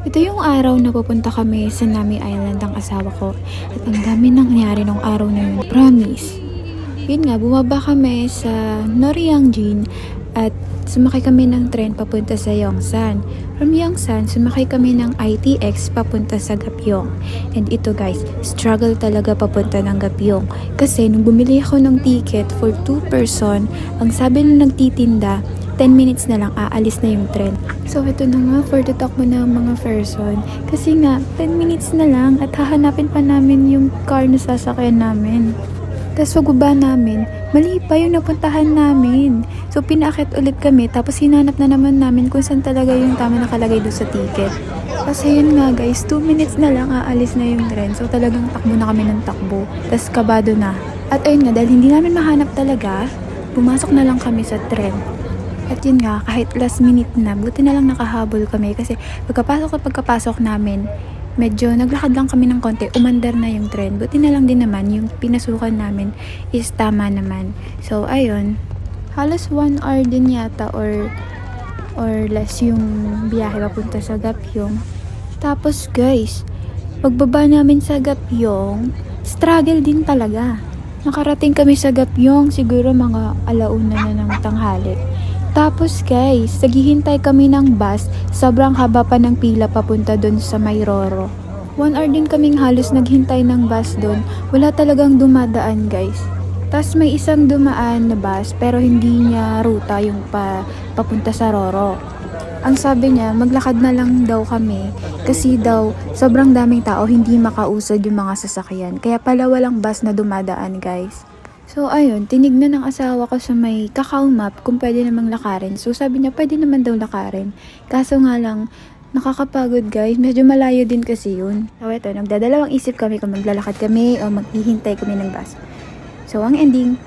Ito yung araw na pupunta kami sa Nami Island ang asawa ko. At ang dami nangyari nung araw na yun. Promise. Yun nga, bumaba kami sa Noriangjin at sumakay kami ng tren papunta sa Yongsan. From Yongsan, sumakay kami ng ITX papunta sa Gapyeong. And ito guys, struggle talaga papunta ng Gapyeong. Kasi nung bumili ako ng ticket for 2 person, ang sabi nung nagtitinda, 10 minutes na lang aalis na yung tren. So ito na nga for the takbo ng mga person. Kasi nga 10 minutes na lang at hahanapin pa namin yung car na sasakyan namin. Tapos pagbaba namin, mali pa yung napuntahan namin. So pinakit ulit kami tapos hinanap na naman namin kung saan talaga yung tama nakalagay doon sa ticket. Kasi yun nga guys, 2 minutes na lang aalis na yung tren. So talagang takbo na kami ng takbo. Tapos kabado na. At ayun nga, dahil hindi namin mahanap talaga, pumasok na lang kami sa tren. At yun nga, kahit last minute na, buti na lang nakahabol kami kasi pagkapasok namin, medyo naglakad lang kami ng konti, umandar na yung tren. Buti na lang din naman, yung pinasukan namin is tama naman. So, ayun, halos 1 hour din yata or less yung biyahe papunta sa Gapyeong. Tapos guys, pagbaba namin sa Gapyeong, struggle din talaga. Nakarating kami sa Gapyeong, siguro mga alauna na ng tanghali. Tapos guys, naghihintay kami ng bus, sobrang haba pa ng pila papunta doon sa Mayroro. 1 hour din kaming halos naghintay ng bus doon, wala talagang dumadaan guys. Tapos may isang dumaan na bus pero hindi niya ruta yung papunta sa Roro. Ang sabi niya, maglakad na lang daw kami kasi daw sobrang daming tao hindi makausad yung mga sasakyan. Kaya pala walang bus na dumadaan guys. So ayun, tinignan ng asawa ko sa may Kakao Map kung pwede namang lakarin. So sabi niya pwede naman daw lakarin. Kaso nga lang, nakakapagod guys. Medyo malayo din kasi yun. So ito, nagdadalawang isip kami kung maglalakad kami o maghihintay kami ng bus. So ang ending,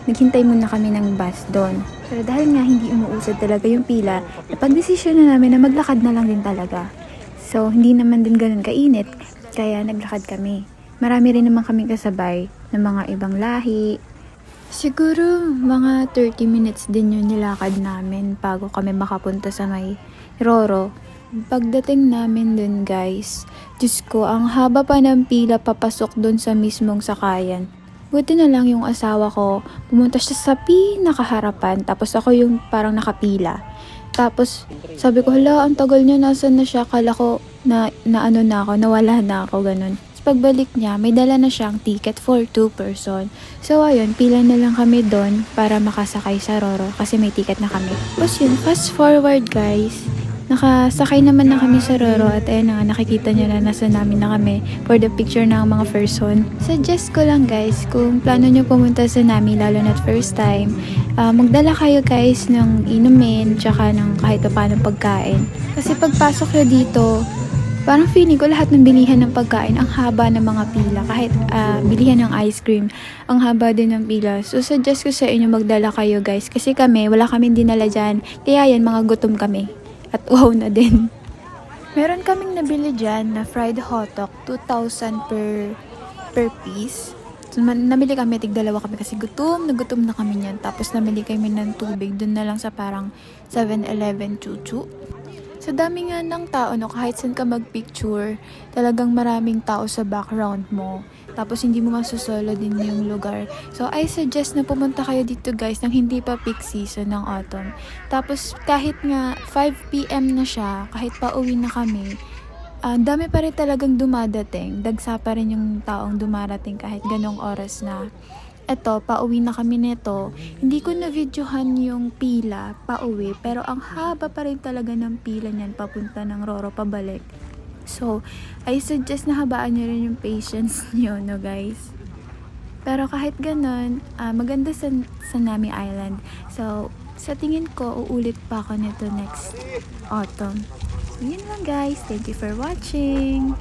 naghintay muna kami ng bus doon. Pero dahil nga hindi umuusad talaga yung pila, napag-desisyon na namin na maglakad na lang din talaga. So hindi naman din ganun kainit, kaya naglakad kami. Marami rin naman kaming kasabay ng mga ibang lahi. Siguro mga 30 minutes din yung nilakad namin bago kami makapunta sa may Roro. Pagdating namin dun guys, Diyos ko, ang haba pa ng pila papasok dun sa mismong sakayan. Buti na lang yung asawa ko, pumunta siya sa pinakaharapan, tapos ako yung parang nakapila. Tapos sabi ko, hala, ang tagal niya, nasan na siya? Kala ko na ano na ako, nawala na ako, ganun. Pagbalik niya, may dala na siyang ticket for 2 person. So ayun, pila na lang kami doon para makasakay sa Roro kasi may ticket na kami. Tapos yun, fast forward guys. Nakasakay naman na kami sa Roro at ayun na nga, nakikita niyo na nasa namin na kami for the picture ng mga person. Suggest ko lang guys, kung plano niyo pumunta sa Nami, lalo na first time, magdala kayo guys ng inumin tsaka ng kahit pa paano pagkain. Kasi pagpasok nyo dito, parang feeling ko lahat ng bilihan ng pagkain, ang haba ng mga pila. Kahit bilihan ng ice cream, ang haba din ng pila. So, suggest ko sa inyo magdala kayo guys. Kasi kami, wala kaming dinala dyan. Kaya yan, mga gutom kami. At wow na din. Meron kaming nabili dyan na fried hotdog, 2,000 per piece. So, namili kami, tig-dalawa kami kasi gutom na kami niyan. Tapos namili kami ng tubig, dun na lang sa parang 7-Eleven chuchu. Sa dami nga ng tao, no, kahit saan ka mag-picture, talagang maraming tao sa background mo. Tapos hindi mo masusolo din yung lugar. So I suggest na pumunta kayo dito guys nang hindi pa peak season ng autumn. Tapos kahit nga 5 PM na siya, kahit pa uwi na kami, dami pa rin talagang dumadating. Dagsa pa rin yung taong dumarating kahit ganong oras na. Eto, pauwi na kami nito. Hindi ko na-videohan yung pila pauwi, pero ang haba pa rin talaga ng pila niyan papunta ng Roro pabalik. So, I suggest na habaan nyo rin yung patience nyo, no guys? Pero kahit ganun, maganda sa Nami Island. So, sa tingin ko, uulit pa ako nito next autumn. So, yun lang guys. Thank you for watching!